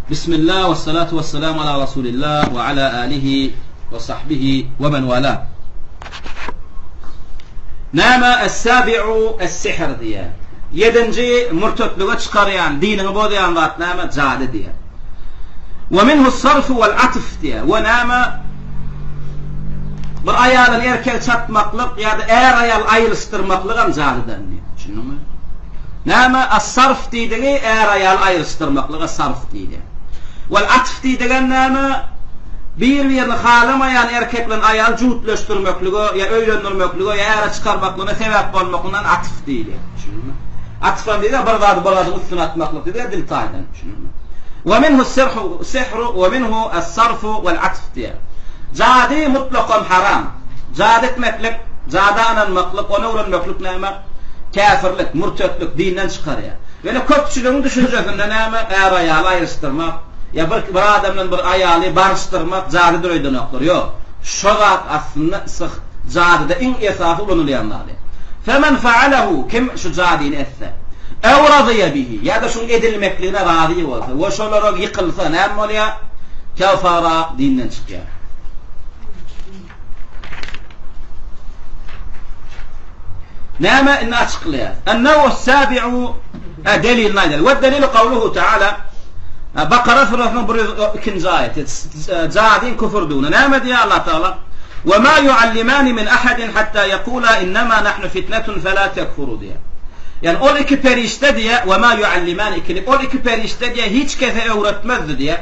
Bismillah ve salatu ve selamu ala Resulillah ve ala alihi ve sahbihi ve men vala. Nama es-sabi'u es-sihr diye. 7. murtatlığa çıkarayan, dinini bozayan zat nama cadi diye. Ve minhu s-sarfu vel-atıf diye. Ve nama bir ayalın erkek çatmaklık ya da ayal ayrıştırmaklık cadiden diye. Düşündün mü? Nama as-sarf dediği ayal ayrıştırmaklık sarf diye. Vel-atıf dediği nama bir-birini halamayan erkeklerin ayal cutlaştırmaklığı ya öğrendirmekliği ya ara çıkarmaklığı sebep olmakından atıf diye. Düşündün mü? Atıfan dediği bir vadı üstüne atmaklık dediği dil taydan. Düşündün mü? Ve minhu s-sihru ve minhu as-sarfu vel-atıf diye. Cadi mutlakan haram. Cadi etmeklik, cadi ananmaklık, onu öğrenmeklik neyme? Kafirlik, murtetlik, dinden çıkarıyor. Böyle köpçülüğün düşüncesinde neyme? Ayağıyla ayrıştırmak, ya bir adamın bir ayağıyla barıştırmak, cadi döreyden yoktur. Yok. Şogat aslında sık cadide in esafı bulunulayanlardı. Femen faalehu, kim şu cadini etse? Ev radıya bihi, ya da şunun edilmekliğine radıyı olsa, ve şolarak yıkılsa neyme oluyor? Kafara dinden çıkıyor. نعم إن أشقلها النوع السابع دليل نادر والدليل قوله تعالى بقرة فرثنا كنزاية زادين كفر دون نعم يا الله تعالى وما يعلمان من أحد حتى يقولا إنما نحن فتنة فلا تكفروا ديا يعني أول إكي perişte diye وما يعلمان إكي أول إكي perişte diye hiç kese öğretmezdi diye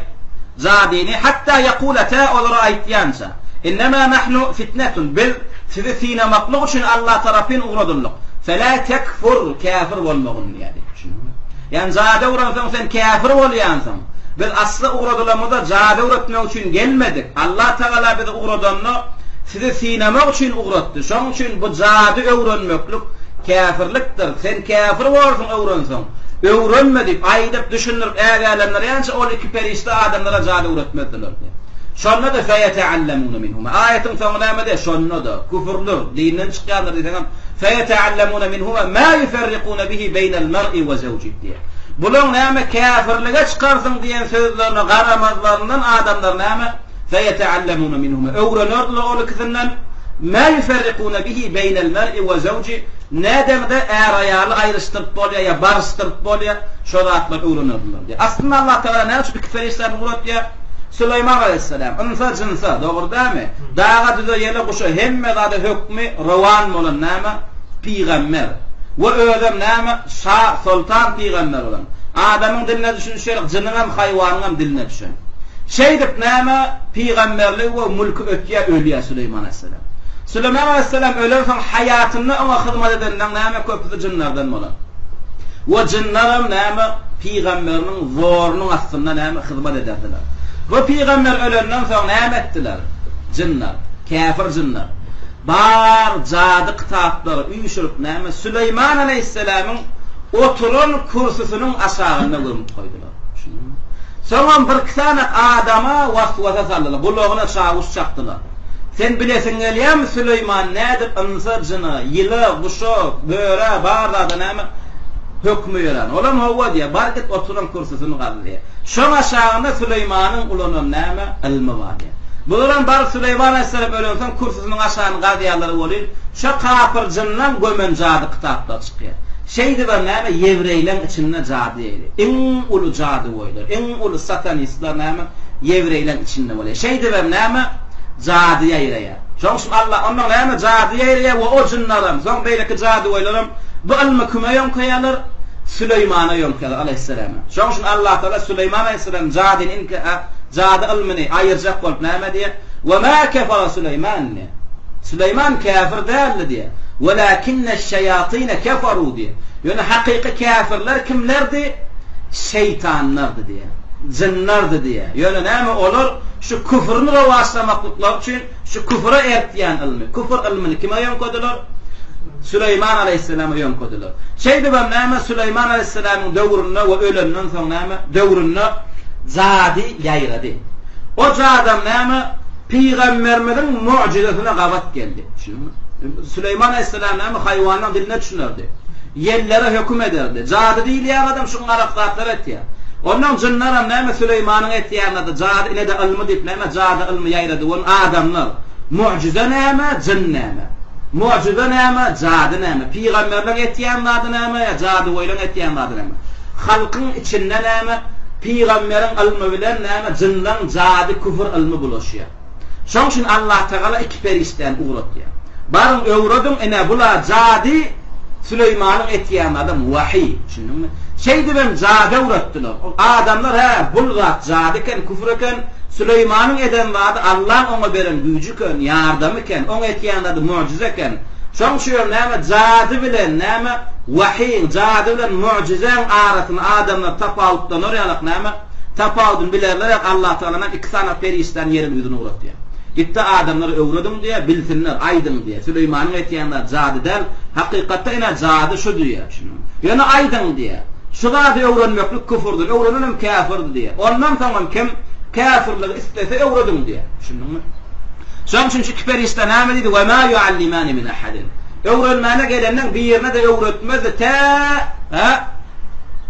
zadini hatta yakulata ol ra'aytyansa إنما نحن فتنة بل فينا مطلوع شن الله طرفين أغردلق فلا تكفر كافر والمغن يعني زاد أغردلق sen kafir oluyansın bil aslı uğradılamada zad uğratmak için gelmedik Allah Teala bizi uğradığını sizi sinemek için uğrattı şunun için bu zadı öğrenmeklik kafirliktir sen kafir olursun öğrenmedik aydıp düşünürüp eğerlenler yani o iki perişte adamlara zadı uğratmadılar şonda da feyeteallemune minhum ayetin sonuna da şonda da küfürlü dinen çıkanlar dedim feyeteallemune minhum ma yufarriquna bihi beynel mer'i ve zawjihi diye bunun näme kafirlige çıkarsın diyen sözlerini qaramazlarından adamlar näme feyeteallemune minhum öğrenirler o ikisinden ma yufarriquna bihi beynel mer'i ve zawjihi nedemde ayarlı ayrıştırıp bolya ya barıştırıp bolya şoratlar öğrenirler diye aslında Allah Teala ne şu küfüristler murat ya Süleyman Aleyhisselam insa cinsa doğru değil mi? Dağa düze yele kuşu hemme da hükmü revan olan nama peygamber ve ödem nama şah sultan peygamber olan adamın diline düşünüşerek cinninem hayvanım diline düşün şeydip nama peygamberliği ve mülkü ötüye ölüye Süleyman Aleyhisselam Süleyman Aleyhisselam ölürsen hayatını ona hizmet edenden nama köpüzü cinlerden olan ve cinlerim nama peygamberinin zorunun aslında nama hizmet ederdiler bu peygamber ölenden sonra ne ettiler? Cinler, kafir cinler. Bar cadı kitapları uyuşurup näme Süleyman Aleyhisselam'ın oturun kursusunun aşağına koydular. Sonra bir tane adama vasvasa saldılar. Buluğuna çavuş çaktılar. Sen bilesin eliyem Süleyman nedir? İnsa cini, yılı, kuşu, böre, bardadı näme? Hükmü yören. Olan hova diye barket oturan kursusunu kaldı diye. Şun aşağında Süleyman'ın ulunun näme? İlmi var diye. Bunun bar Süleyman Aleyhisselam ölüyorsan kursusunun aşağının qadiyaları oluyor. Şu kafir cinnan gömen cadı kitapta çıkıyor. Şeydi var näme? Yevreylerin içinde cadı yeri. En ulu cadı oydur. En ulu satanistler näme? Yevreylerin içinde oluyor. Şeydi var näme? Cadıya yere. Çünkü Allah ondan näme? Cadıya yere ve o cinnalım. Son beyleki cadı oylarım. Bu ilmi kime yonkayalır? Süleyman'a yonkayalır Aleyhisselam'a. Şunun için Allah Teala Süleyman Aleyhisselam cadin inke cadı ilmini ayıracak olup näme diye ve ma kefara Süleyman diye. Süleyman kafir değildi diye. Velakinne şeyatine keferu diye. Yani hakiki kafirler kimlerdi? Şeytanlardı diye. Cinlerdi diye. Yani näme olur? Şu küfrünü revaçlamaklıklar için şu küfre ertiyen ilmi. Küfür ilmini kime yonkadılar? Süleyman Aleyhisselam'a yonkadılar. Şeydi ben näme Süleyman Aleyhisselam'ın dövründe ve ölümünden sonra näme dövründe zadi yayradı. O adam näme peygamberimizin mucizesine qabat geldi. Süleyman Aleyhisselam näme hayvanın diline düşünürdü. Yerlere hüküm ederdi. Zadi değil ya adam şunlara qatlar et ya. Ondan cınnaram näme Süleyman'ın etýände zat ile de ilmi dip näme zat ilmi ýaýrady wol adamlar. Mucize näme, jin näme? Mucize näme, zat näme? Peýgamberler etýände näme, zat boýlan etýände näme? Halkyň içinde näme? Peýgamberin ilmi bilen näme jindan zady küfür ilmi bulaşýar. Şoň üçin Allah Taala iki peristan uğratdy. Barın öwredin ene bula zady Süleyman'ın etýände wahy. Şunuňmy? Şeydi ben zade uğrattılar. Adamlar bulgat zadeken küfreken Süleyman'ın eden vadı Allah ona beren gücüken, yardımıken, ona etýände mucizeken. Şoň şu näme zady bilen näme wahy, zady bilen mucizen aratyny adamlar tapawutdan orýalyk näme tapawudyn bilerler Allah Taala'nın iki tane peristan yerini ýüzüne uğratdy. Gitti adamlar öwredim diye bilsinler, aydın diye. Süleyman'ın etýände zadydan hakykatda ene zady şu diye. Ýöne aydın diye. Şuda diye öwrenmeklik küfürdir, öwrenenem kafirdir diye. Ondan tamam kim kafirlik istese öwredim diye. Şunuňmy? Şoň üçin şu kiperistan näme diýdi? Ve ma yuallimani min ahadin. Öwrenmäne gelenden bir ýerine de öwretmez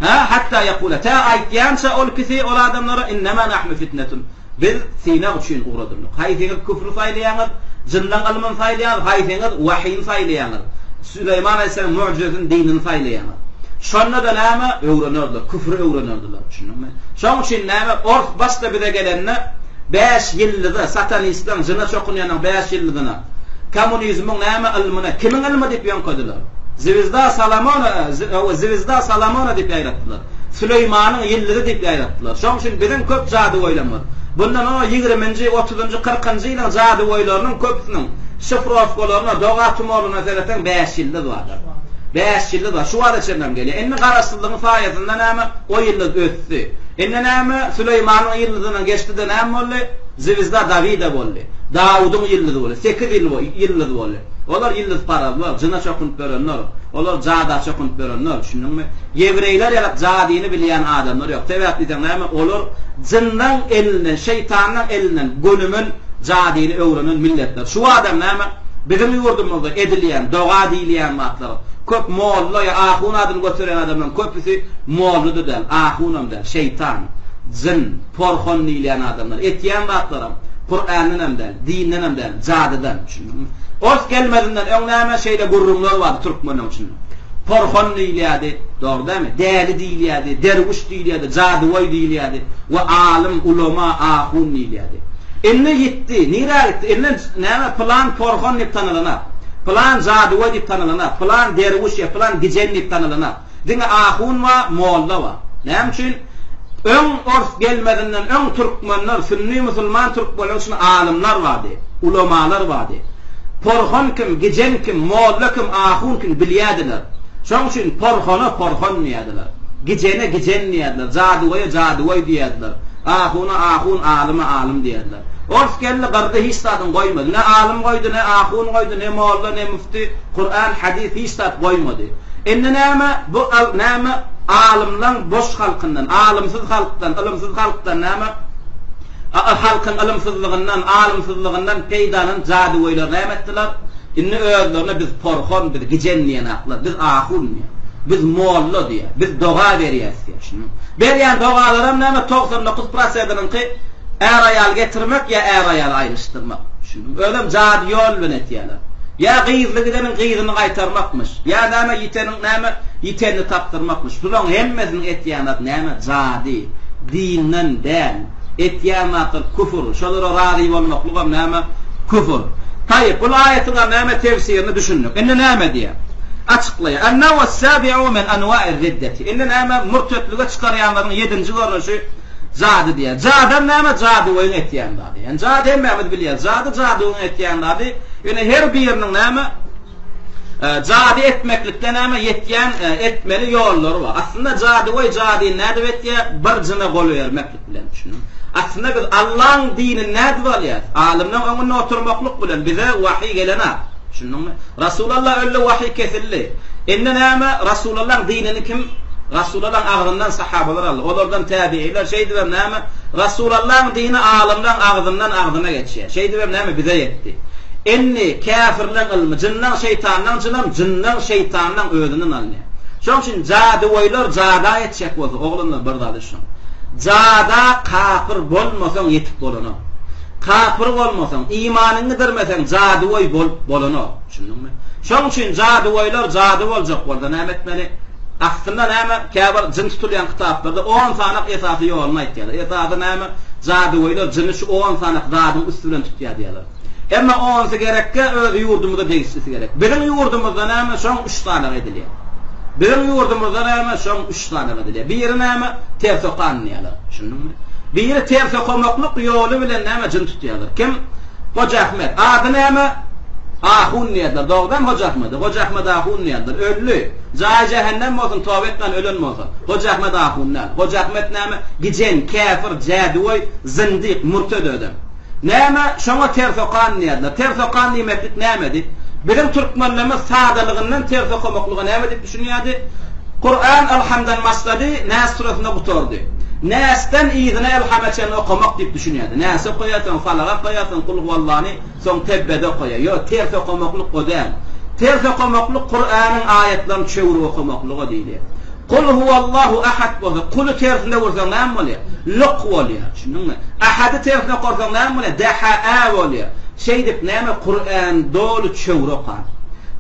hatta yaqula ta aýtýança ol kisi ol adamlara innema nahnu fitnetun. Biz sine üçin uğradyk. Haýsyňyz küfür saýlaýaňyz, jindan ilmin saýlaýaňyz, haýsyňyz wahyin saýlaýaňyz. Süleyman Aleyhisselam mucizetin dinini saýlaýaňyz. Şonda da näme öwrenerler, küfür öwrenerler. Şunuňmy? Şoň üçin näme orf başda bide gelenne 5 ýyllygy satanistlar jyna çokunýanyň 5 ýyllygyna kommunizmiň näme ilmine kimin ilmi diýip ýonkadylar. Zivizda Salamona diýip ýaýratdylar. Süleymanyň ýyllygy diýip ýaýratdylar. Şoň üçin biziň köp zady oýlanmaly. Bundan o 20-nji, 30-njy, 40-njy ýylyň zady oýlarynyň köpüsiniň şifrowkalaryna, dogatmalyna tereten 5 ýyllyk bardyr. 5 ýyllyk da şu wada çernem gelýär. Enne garaşsyzlygyň faýazyndan näme o ýyllyk ötdi. Enne näme Süleymanyň ýyllygynyň geçdi-de näme boldy? Zivizda Davida boldy. Dawudyň ýyllygy boldy. 8 ýyllyk boldy. Olar ýyllyk paralar, jyna çokunyp berenler. Olar zada çokunyp berenler. Şunuňmy? Ýewreýler ýalyp zadyny bilýän adamlar ýok. Sebäpli näme? Olar jyndan elinden, şeytanyň elinden gönümün zadyny öwrenen milletler. Şu adam näme? Bizim ýurdumyzda edilýän, doga diýilýän matlar. Köp molla ya ahun adyny götüren adamdan köpüsi molludy däl, ahunam däl, şeytan, jin, porhon diýilýän adamlar. Etýän matlaram, Kur'anyň däl, diniň däl, zadydan. Os gelmedinden öňläme şeýle gurrumlar bar türkmeniň üçin. Porhon diýilýärdi, dogry dämi? Däli diýilýärdi, derwiş diýilýärdi, zadywoy diýilýärdi we alim, ulama, ahun diýilýärdi. Enne gitti, nire gitti? Enne näme plan porhon diýip tanylanar. Plan zadywoy diýip tanylanar. Plan derwiş, plan gijen diýip tanylanar. Diňe ahun we molla we. Näme üçin? Öň orf gelmedinden öň türkmenler, sünni musulman türk bolan alimler bardy, ulamalar bardy. Porhon kim, gijen kim, molla kim, ahun kim bilýärdiler. Şoň üçin porhon diýärdiler. Gijene gijen diýärdiler. Zadywoy diýärdiler. Ahuna ahun, alima alim diýärdiler. Orf geldi garda hiç tadyn goýmady. Ne alim goýdy, ne ahun goýdy, ne molla, ne mufti, Kur'an, hadis hiç tad goýmady. Enne näme bu näme alimlaň boş halkyndan, alimsiz halkdan, ilimsiz halkdan näme halkyň ilimsizligyndan, alimsizligyndan peýdalan zady oýlar näme etdiler? Inne özlerine biz porhon, biz gijen diýen aklar, biz ahun, biz molla diýär, biz doga berýäs diýär. Berýän dogalaram näme 99%-nyňki äraýal getirmek ya äraýal aýryşdyrmak. Ödem zady ýol bilen etýärler. Ya gyýzlygynyň gyýzyny gaýtarmakmyş, ya näme ýiteni tapdyrmakmyş. Bular hemmesini etýänler näme zady, dinden däl, etýänler küfür. Şolara razy bolmaklygam näme küfür. Taýyp, bu aýatyň näme tefsirini düşündik. Enne näme diýär? Açıklaýar. Anna was-sabi'u min anwa'ir riddati. Enne näme murtetlige çykarýanlaryň 7-nji görnüşi zady diýär. Zadan näme zady oýun etýänler. Yani zady hemme bilýär. Zady oýun etýänler. Ýöne her biriniň näme zady etmeklikden näme ýetýän etmeli ýollary bar. Aslında zady oý zady näde etýär? Bir jyna gol bermeklik bilen düşünün. Aslında biz Allah'ın dinini näde bolýar? Alimden öňünde oturmaklyk bilen bize wahy gelenär. Şunuňmy? Rasulullah ölle wahy kesildi. Enne näme Rasulullah dinini kim? Rasulullah'ın ağzından sahabalar aldı. Olardan tabiiler şeydi ve näme Rasulullah'ın dini alimden ağzından ağzına geçýär. Şeydi ve näme bize ýetdi. Enni kafirlerin ilmi jinnan şeytandan jinnan şeytandan özünden alınýar. Şoň üçin zady oýlar zada etjek bolsa, oglunlar bir zady şoň. Zada kafir bolmasaň yetip bolano. Kafir bolmasaň, imanını dirmesen zadygoý bolano. Düşündiňmi? Şoň üçin zadygoýlar zady boljak bolsa näme etmeli? Aslında näme käbir jin tutulýan kitaplarda 10 sanak esasy ýoluna aýtýarlar. Esasy näme? Zadygoýlar jini şu 10 sanak zadyň üstünden tutýar diýerler. Emma onsa gerekke öz ýurdumyzda degişlisi gerek. Bizim ýurdumyzda näme? Şoň 3 sanak edilýär. Bizim ýurdumyzda näme? Şoň 3 sanak edilýär. Biri näme? Tersoqan diýerler. Düşündiňmi? Biri tersoqamaklyk ýoly bilen näme jin tutýarlar. Kim? Hoca Ahmet. Ady näme? Ahun diýerler. Dogdan Hoca Ahmet. Hoca Ahmet Ahun diýerler. Öllü. Jahy cehennem bolsun, tawba etmän ölen bolsun. Hoca Ahmet Ahunlar. Hoca Ahmet näme? Gijen, kafir, jadygoý, zindiq, murted ödem. Näme? Şoňa tersoqan diýerler. Tersoqan diýmeklik nämedi? Bizim türkmenlerimiz sadalygyndan tersoqamaklygy näme diýip düşünýärdi? Kur'an elhamdan maslady, Nas surasyna gutordy. Nasdan iyidine elhamaçan okumak diýip düşünýärdi. Nas okuýarsan, falaga okuýarsan, kul huwallahny, soň tebbede okuýar. Yo, ters okumaklyk godan. Ters okumaklyk Kur'anyň ayetlerini çöwürip okumaklygy diýilýär. Kul huwallahu ahad bolsa, kulu tersine bolsa näme bolýar? Luq bolýar. Şunuňmy? Ahady tersine bolsa näme bolýar? Daha bolýar. Şey dip näme Kur'an dolu çöwürip okar.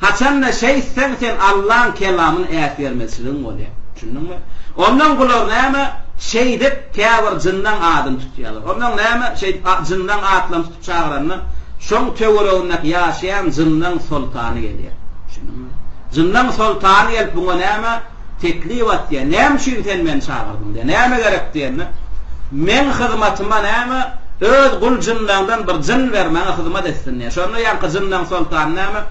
Haçanna şey sen Allah'ın kelamını äsirmesiň bolýar. Şunuňmy? Ondan bular näme? Şey dip käbir jyndan adym tutýarlar. Ondan näme? Şey jyndan atlam tutup çağıranlar. Şoň töwereginde ýaşaýan jyndan sultany gelýär. Şunuňmy? Jyndan sultany gelip buňa näme? Teklif etdi. Näme üçin sen meni çağırdın diýär. Näme gerek diýär. Men hyzmatyma näme? Öz gul jynlardan bir jyn bermäňe hyzmat etsin diýär. Şonu ýa-da jyndan sultan näme?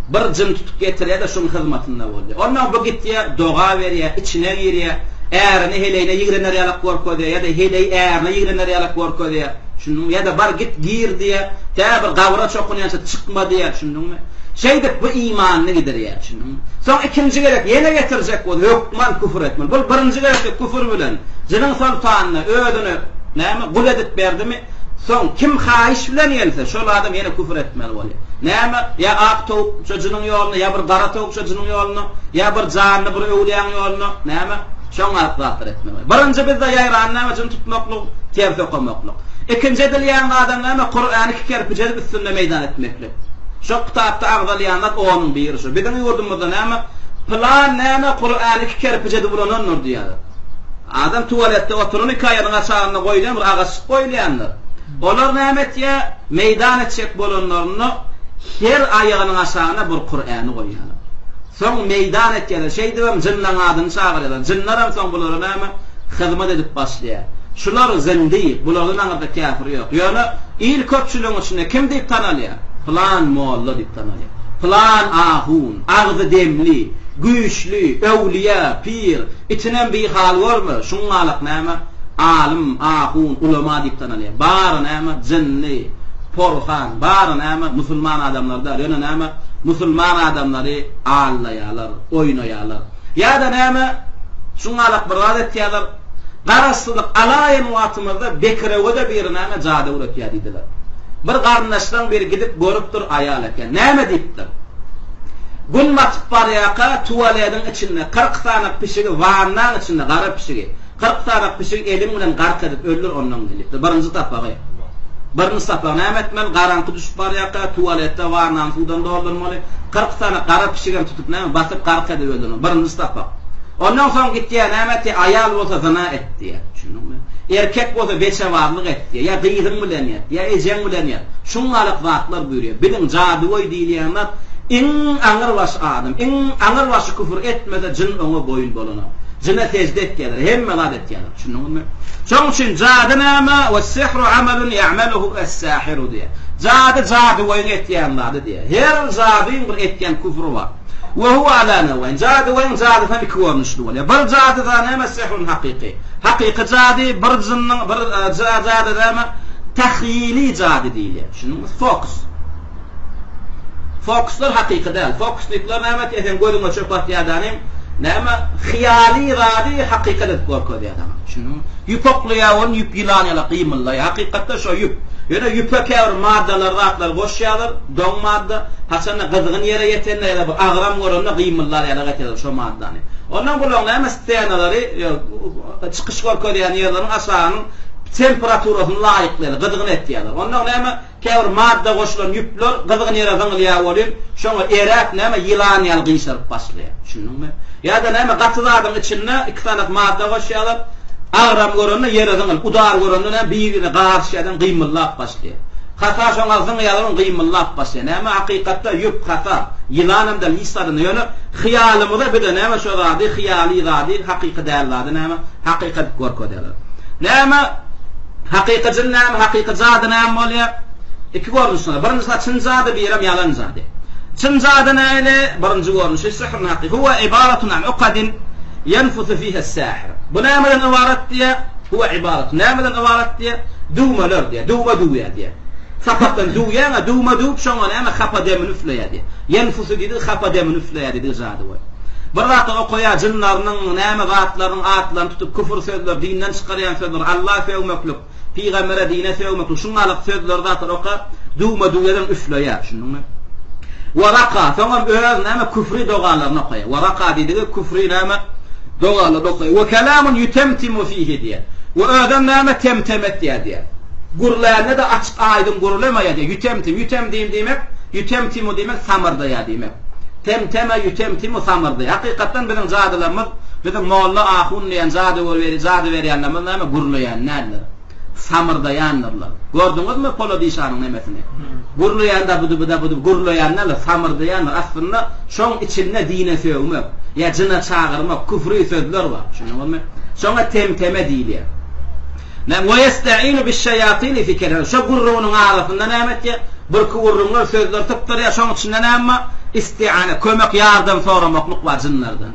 Bir jyn tutup getirýär de şoň hyzmatynda boldy. Ondan bu gitdi, doga berýär, içine girýär. Ärini heleyne ýigrener ýalak gorkody ýa-da heley ärini ýigrener ýalak gorkody. Şunun ýa-da bar git girdi ýa, täbir gawra çokunýança çykma diýär, şunduňmy? Şeýdip bu imanyny giderýär, şunduňmy? Soň ikinji gerek ýene getirjek bol, hökman küfür etmeli. Bu birinji gerek küfür bilen jinin sultanyny ödüni näme gul edip berdimi? Soň kim haýyş bilen ýelse, şol adam ýene küfür etmeli bolýar. Näme? Ya ak tawuk çocuğunun ýoluna, ya bir gara tawuk çocuğunun ýoluna, ya bir janly bir öwliýanyň ýoluna, näme? Şoňa atlatyr etmeli. Birinji bizde ýaýran näme üçin tutmaklyk, ters okumaklyk. İkinji edilýän adam näme? Kur'any iki kerpiçe üstünde meýdan etmeklik. Şo kitapda agdalýanlar onuň biri şu. Bizim ýurdumyzda näme? Plan näme? Kur'any iki kerpiçe bulananlar diýär. Adam tuwaletde oturup ikaýanyň aşagyna goýýan bir agaç goýýanlar. Olar näme etýär? Meýdan etjek bolanlaryny her aýagynyň aşagyna bir Kur'any goýýanlar. Soň meýdan etýärler. Şey diýem, jynlaň adyny çağırýarlar. Jynlar hem soň bulara näme? Hyzmat edip başlaýar. Şular zindi, bulardan aňyrda kafir ýok. Ýöne il köpçüligiň içinde kim diýip tanalýar? Plan molla diýip tanalýar. Plan ahun, agzy demli, güýçli, öwliýa, pir, itinen bir hal barmy? Şuňalyk näme? Alim, ahun, ulama diýip tanalýar. Bar näme? Jinni, porhan, bar näme? Musulman adamlarda, ýöne näme? Musulman adamlary allaýarlar, oýnaýarlar. Ýa-da näme? Şuňalyk bir adet ýalar. Garaslyk alaýan wagtymyzda Bekrewede bir näme jady uratýar diýdiler. Bir garnaşdan beri gidip görüpdir aýal eken. Näme diýipdir? Gün matyp barýaka tuwaletyň içinde 40 tane pişigi warnaň içinde gara pişigi. 40 tane pişig elim bilen gark edip öldür ondan diýipdir. Birinji tapagy. Birinji tapagy näme etmeli? Garanky düşüp barýaka tuwaletde warnaň suwdan doldurmaly. 40 tane gara pişigen tutup näme basyp gark edip öldürýär. Birinji tapak. Ondan soň gitdiýär näme etdi? Aýal bolsa zina etdi. Şunuňmy? Erkek bolsa beçewarlyk etdi. Ya gyýdyň bilen ýet, ya ejeň bilen ýet. Şuňalyk wagtlar buyurýar. Biziň jadygoý diýilýänler iň aňyr baş adam, iň aňyr baş küfür etmede jin oňa boýun bolanar. Jina tezde etýärler, hemme zat etýärler. Şunuňmy? Şoň üçin jady näme? Ve-sihru amalun ya'maluhu es-sahiru diýär. Jadygoý etýänler diýär. Her jadyň bir etýän küfür bar. وهو على نوعين زاد وين زاد فمكور نشلول بر زاد ذا سحر حقيقي حقيقة زاد برزن زاد ذا تخيلي زاد ديلي شنو فوكس الحقيقة ده فوكس نقول نعمة إذن قولوا ما شوفت يا دانيم Näme hiyali iradi hakikatet gorkody adam. Şunu yüpokluya yüp yılanıyla qıymılay. Hakikatte şo yüp. Ýöne yüpekär maddalar ratlar boşýalar, doň madda, haçan gyzgyn ýere ýetenler ýa-da bir agram görende qıymıllar ýa-da gateler şo maddany. Ondan bolan näme steýanlary çykyş gorkodýan ýerleriň aşagynyň temperaturyny laýykly gyzgyn etýärler. Ondan näme käwir madda goşulan yüpler gyzgyn ýere zyňylýar bolan, şoňa erak näme yılan ýaly gyşaryp başlaýar. Şunuňmy? Ýa-da näme gatylaryň içinde iki tanak madda goşýarlar. Agram görende ýere zyňyl, udar görende birini garşydan qıymylap başlaýar. Hata şoňazyň ýalyň qıymylap başlaýar. Näme hakykatda ýüp hata, yılanam da lisadyny ýöne hyýalymyda bir de näme şo zady, hyýaly zady, hakyky dällady näme, hakykat gorkodýarlar. Näme hakykatyn näme, hakyky zady näme bolýar? Iki görnüşler. Birinçisi çyn zady, birim ýalan zady. Çyn zady näle? Birinçi görnüşi sihr hakyky. Huwa ibaratun an uqadin ينفث فيها الساحر. Bu nämeden ibaret diye? Huwa ibaret. Nämeden ibaret diye? Dumalar diye. Duma duya diye. Sapatdan duya, duma dup şoňa näme hapa demini üfleýär diye. Yenfusu diýdi, hapa demini üfleýär diýdi zady we. Bir wagt okuýa jinlarynyň näme zatlarynyň atlaryny tutup küfür sözler, dinden çykarýan sözler, Allah feýmekluk, peýgambere dine feýmekluk, şuňalyk sözler zatlar oka, duma duýadan üfleýär. Şunuňmy? Waraka, soňam öz näme küfri doganlaryny okuýar. Waraka diýdi, küfri näme dogalı dokay ve kelamun yutemtimu fihi diye. Ve adam näme temtemet diye. Gurlarına da açık aydın gurulamaya diye. Yutemtim demek, yutemtimu demek samırda ya demek. Temteme yutemtimu samırda. Hakikaten bizim zadılarımız, bizim molla ahun diyen zadı veriyenlerimiz näme gurulayanlardır. Samırdayanlarlar. Gördünüz mü Polodişanın nemesini? Gurulayan da budu gurulayanlarla samırdayanlar aslında şoň içinde dine söýmek, ya jına çağırmak, küfri sözler var. Şunuňmy? Şoňa temteme diýilýär. Näme we yesta'inu biş-şayatin fi kelam. Şo gurrunyň arasynda näme etdi? Bir gurrunlar sözler tapdyr ya şoň içinde näme? İsti'ana, kömek ýardam soramaklyk var jinlerden.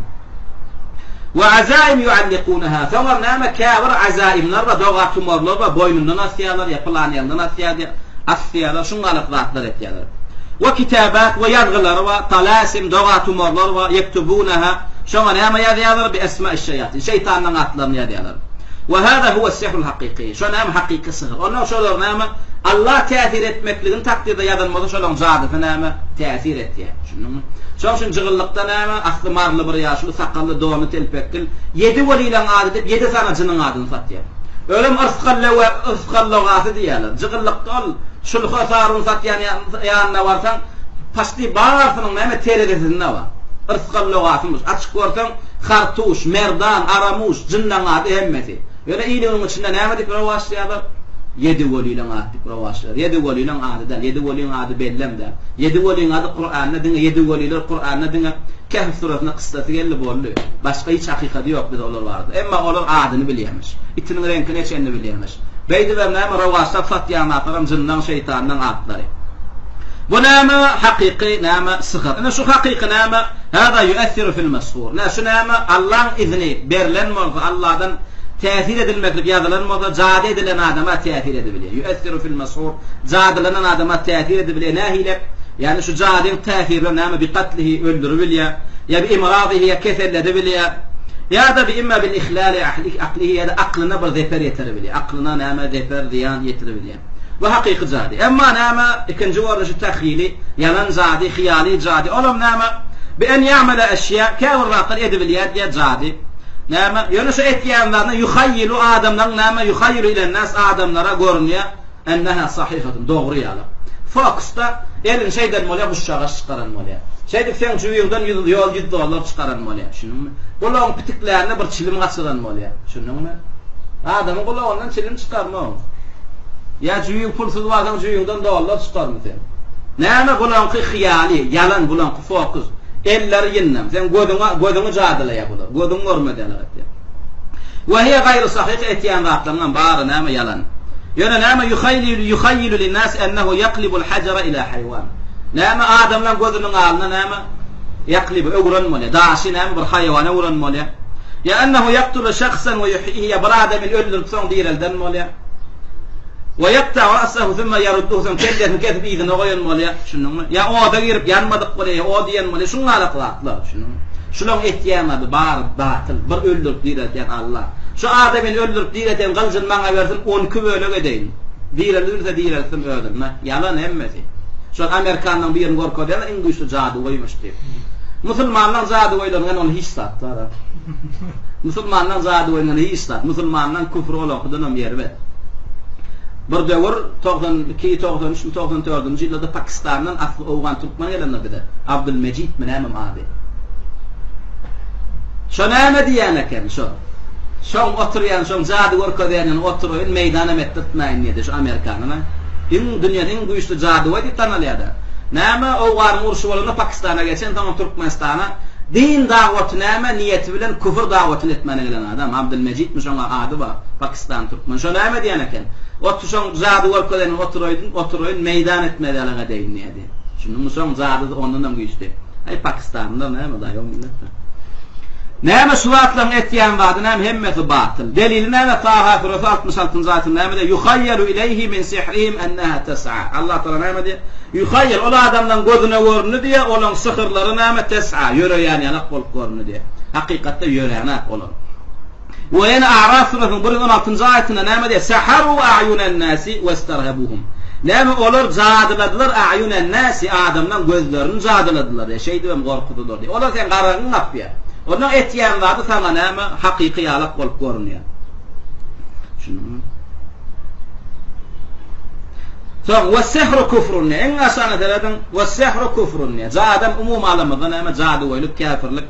Ve azaim yualliqunaha. Sonra näme käbir azaimler we doga tumorlar we boynundan asýarlar, ýapylanýandan asýarlar, şuňalyk zatlar etýärler. Ve kitabat ve yazgılar ve talasim doga tumorlar ve yektubunaha. Şoňa näme ýazýarlar bi esma'iş-şayatin. Şeytanyň atlaryny ýazýarlar. Ve hada huwa as-sihrul haqiqi. Şo näme haqiqi sihr. Ondan şolar näme Allah täsir etmekligini takdirde ýazanmada şolaň zady näme täsir etýär. Şunuňmy? Şoň şun jygylykda näme asly marly bir ýaşly sakally downy telpekdil 7 welilen ady dip 7 sanaçynyň adyny satýar. Ölüm ırsqallawasy diýerler. Jygylykda ol şulha sarun satýan ýanyna barsaň pasti barsynyň näme teregesinde bar. Irsqallawasymyş. Açyk görsäň hartuş, merdan, aramuş, jinnaň ady hemmesi. Ýöne ýylyň içinde näme dip başlaýar? 7 welilen ady dip başlaýar. 7 welilen adydan, 7 welilen ady bellemde. 7 welilen ady Qur'anna diňe, 7 weliler Qur'anna diňe Kehf surasyna kıssasy geldi boldy. Başga hiç hakykati ýok biz olar bardy. Emma olar adyny bilýärmiş. Itiniň reňkini eçenini bilýärmiş. Beýdiler näme rawasa fatýan ataram jinnan şeytanyň atlary. Bu näme haqiqi näme sihr. Ana şu haqiqi näme hada yu'athiru fil mashhur. Näşe näme Allah izni berilen bolsa Allah'dan täsir edilmeklik ýazylan bolsa jady edilen adama täsir edebilýär. Yu'athiru fil mashhur. Jadylanan adama täsir edebilýär. Nähile yani şu cadin täsiri näme bi qatlihi öldürebilýär, ya bi imradihi ya keselledebilýär, ya da bi imma bil ihlali aqlihi ya da aqlyna bir zeper ýetirebilýär. Aqlyna näme zeper ziyan ýetirebilýär. Bu haqiqi zadi. Emma näme ikinji warjy tahyili, yalan zadi, hiyali zadi. Olam näme bi an ya'mala ashya kawr raqil edebilýär ya zadi. Näme ýöne şu etýänlerni yuhayyilu adamdan näme yuhayyilu ila nas adamlara görünýär enneha sahihatun dogry ýaly. Fokusda elin şeyden molya uşağa çıkaran molya. Şeydik sen jüýüňden $100 çıkaran molya. Şunuňmy? Golaň pitiklerini bir çilim gaçyran molya. Şunuňmy? Adamyň golaňdan çilim çıkarma. Ya jüýüň pulsuz wagan jüýüňden $1 çıkarmy sen. Näme golaňky hyýaly, yalan golaňky fokus. Eller ýennem. Sen gödüňi jadylaýar bular. Gödüň görmedýär. Wa hiya gayru sahih etýän wagtlaryň bary näme yalan. Ýöne näme yuhayyilu lin-nas annahu yaqlibu al-hajara ila haywan. Näme adamlar gözüniň aldyna näme yaqlibu öwrenmeli. Daşy näme bir haýwana öwrenmeli. Ya annahu yaqtulu shakhsan wa yuhyihi bir adamy öldürip soň diýerelden moli. Wa yaqta ra'sahu thumma yarudduhu thumma kelletni ketip ýygyny goýanmeli. Şunuňmy? Ya o da girip ýanmadyk bolýar, o diýenmeli. Şuňa alaqlatlar. Şunuň. Şulan etýän bar batıl, bir öldürüp diýen Allah. Şu adamyň öldürüp diýen galjyn maňa bersin 12 bölege edeýin. Diýerler diýersin öldürme. Yalan emmesi. Şu Amerikanyň birini gorkadýan iň güýçli jady goýmuş diýip. Musulmanlar jady goýlaryň ony hiç satlar. Musulmanlar jady goýlaryň hiç sat. Musulmanlar küfür bolanyň ýeri. Bir döwür 92-93-94 ýylda Pakistandan Afgan Türkmen gelenler bide. Abdülmecid menem abi. Şo näme diýen eken şo? Şoň oturýan, şoň jady gorkadýan oturýan meýdana metdirtmäýin diýdi şu Amerikanyna. Dünýäniň güýçli jady we tanalýada. Näme owgar murşy bolany Pakistana geçen tamam Türkmenistana din dawaty näme niýeti bilen küfür dawaty etmene gelen adam Abdülmecid şoňa ady bar Pakistan Türkmen. Şo näme diýen eken? Oturşoň jady gorkadýan oturýan meýdan etmedälige deýin diýdi. Şunu şoň jady ondan güýçli. Ay Pakistan'da näme daýy millet. Näme suwatlaryň etýän wady näme hemmeti batyl. Delili näme Taha 66-njy aýatynda näme de yuhayyalu ilayhi min sihrihim annaha tas'a. Allah taala näme de yuhayyal ol adamdan gözüne görünür diye olan sihirleri näme tas'a ýöreýän ýalak bolup görünür diye. Hakykatda ýöreýän bolan. Ve ýene A'raf surasının 16-njy aýatynda näme de saharu a'yunan nasi wastarhabuhum. Näme olar jadyladylar a'yunan nasi adamdan gözlerini jadyladylar. Şeýdi we gorkudylar diye. Olar sen garagyň napýa. Ona etýän wady sana näme hakyky ýalak bolup görünýär. Şunu. Soň was-sihru kufrun. Eň asana deladan was-sihru kufrun. Zadam umum alamda näme jady goýup kafirlik.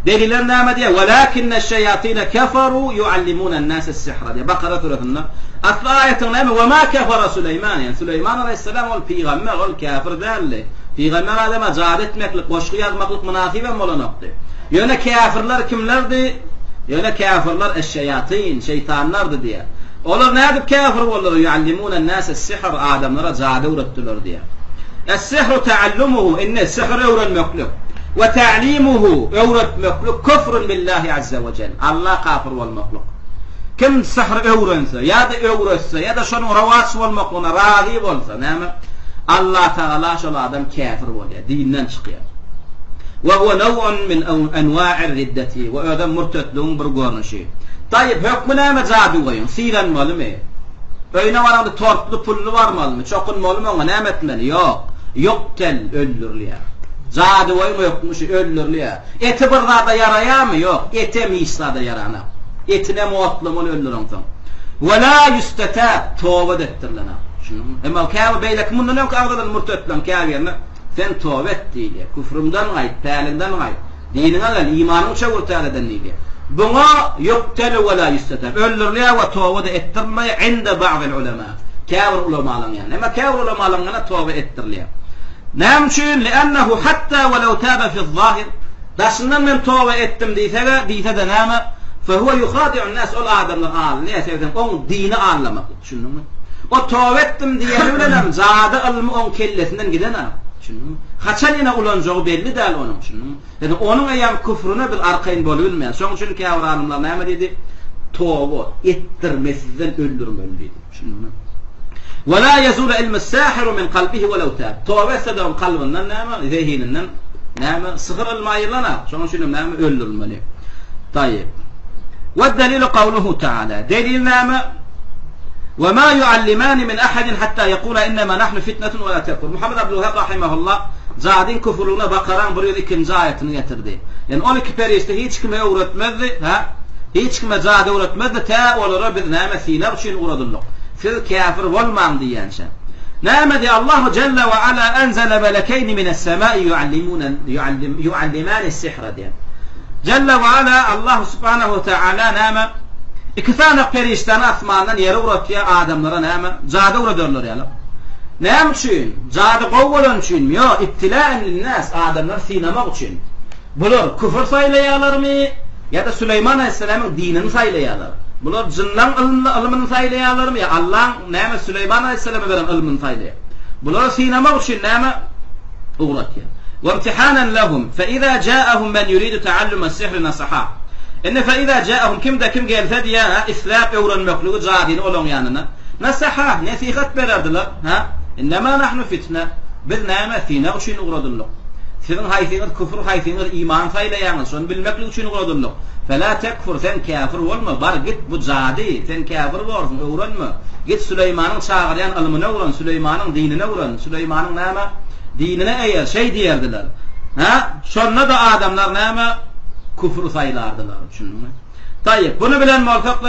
Deliller näme diýär? Walakinna ash-shayatin kafaru yu'allimuna an-nasa as-sihra. Baqara surasynda asl aýatyň näme? Wa ma kafara Suleyman. Yani Suleyman aleyhisselam ol peýgamber ol kafir däldi. Peýgamber adama jady etmeklik, goşgy ýazmaklyk munafibe bolanokdy. Ýöne kafirler kimlerdi? Ýöne kafirler eş-şeýatin, şeytanlardy diýär. Olar näde kafir bollar? Yu'allimuna an-nasa as-sihr, adamlara jady öwretdiler diýär. Es-sihru ta'allumuhu, inne sihr öwrenmeklik we ta'limuhu öwretmeklik küfrün billahi azza we celle. Allah kafir bolmaklyk. Kim sihr öwrense, ýa-da öwretse, ýa-da şonuň rawat bolmaklygyna razy bolsa, näme? Allah taala şol adam kafir bolýar, dinden çykýar. وهو نوع من أنواع الردة وهذا مرتدلون برغورنشي. طيب hükmüne mi jady goýun? Siran malymy? Öýne baranda torply pully barmalymy? Çokun malymy? Ona näme etmeli? Ýok. Ýoktel öldürilýär. Jady goýun hükmüşi öldürilýär. Eti bir zada yaraýarmy? Ýok. Ete mislarda yarana. Etine mutlu bol öldürensen. Wala yustatab tawba etdirilene. Şunu. Emma käbi beýlek mundan ýok agdadan murtedlen käbirni. Sen tövbe et diýdi. Küfrümden gaýt, tälinden gaýt. Diniňe gal, imanyň çöwürtäleden diýdi. Buňa ýoktel we la ýustatab. Öldürilýär we tövbe etdirmeýär inde ba'd ulema. Käbir ulemalar ýani. Emma käbir ulemalarna tövbe etdirilýär. Näme üçin? Li'annahu hatta walau taba fi az-zahir. Daşyndan men tövbe etdim diýse de näme? Fa huwa yukhadi'u an-nas ul adamlar al. Näse on dini anlamak. Düşündiňmi? O tövbe etdim diýeni bilen zady ilmi on kellesinden gidenä. Haçan ýene ulanjagy belli däl onuň üçin. Yani onuň aýam küfrüne bir arkaýyn bolýar. Şoň üçin käbir alymlar näme dedi? Tawba etdirmesinden öldürmeli dedi. Şunu. Wa la yazul ilm as-sahir min qalbihi wa law tab. Tawba sedam qalbynyň näme? Zehininden näme? Syhyr almaýlana. Şoň üçin näme öldürmeli. Tayyib. Wa dalilu qawluhu ta'ala. Delil näme? وما يعلمان من أحد حتى يقول إنما نحن فتنة ولا تكفر. Muhammed Abdülvahhab rahimahullah zadin küfrüne bakaran buraya ikinci ayetini getirdi. Yani 12 periyeste hiç kime öğretmedi, hiç kime zadi öğretmedi, ta olara bir näme filer için uğradıllık. Siz kafir olman diyen şey. Näme di Allah Celle ve Ala enzele melekeyni mine's-semai yualliman es-sihra diyen. Celle ve Ala Allah subhanahu ve teala näme İki tane perişten asmandan yere uğratıyor adamlara näme? Jady uğradırlar ýaly. Näme üçin? Jady gowulan üçin? Ýa ibtilaen lin-nas adamlar sinamak üçin. Bular küfür saýlaýarlarmy? Ya da Süleyman aleyhisselamyň dinini saýlaýarlar. Bular jyndan ilmini saýlaýarlarmy? Ya Allah näme Süleyman aleyhisselama beren ilmini saýlaýar. Bular sinamak üçin näme? Uğratýar. Wa imtihanan lahum fa iza ja'ahum man yuridu ta'alluma as-sihr nasaha. İnne fe izâ câehum kim gelse diye islâp öwrenmekliği jadini olan yanına nasaha nasihat bererdiler. İnnemâ nahnu fitne biz näme fîne üçin uğradyllyk. sizin haytiniz küfür haytiniz iman saylaýaňyz, şonu bilmeklik üçin goýduldyk. Fela tekfur, sen kafir bolma, bar git bu zady, sen kafir bolsun, öwrenme. Git Süleymanyň çagyrýan ilmine öwren, Süleymanyň dinine öwren, Süleymanyň näme dinine eýer şey diýerdiler. Ha, şonna da adamlar näme küfür saylardylar, düşündiňmi? Tayyip, bunu bilen muvaffak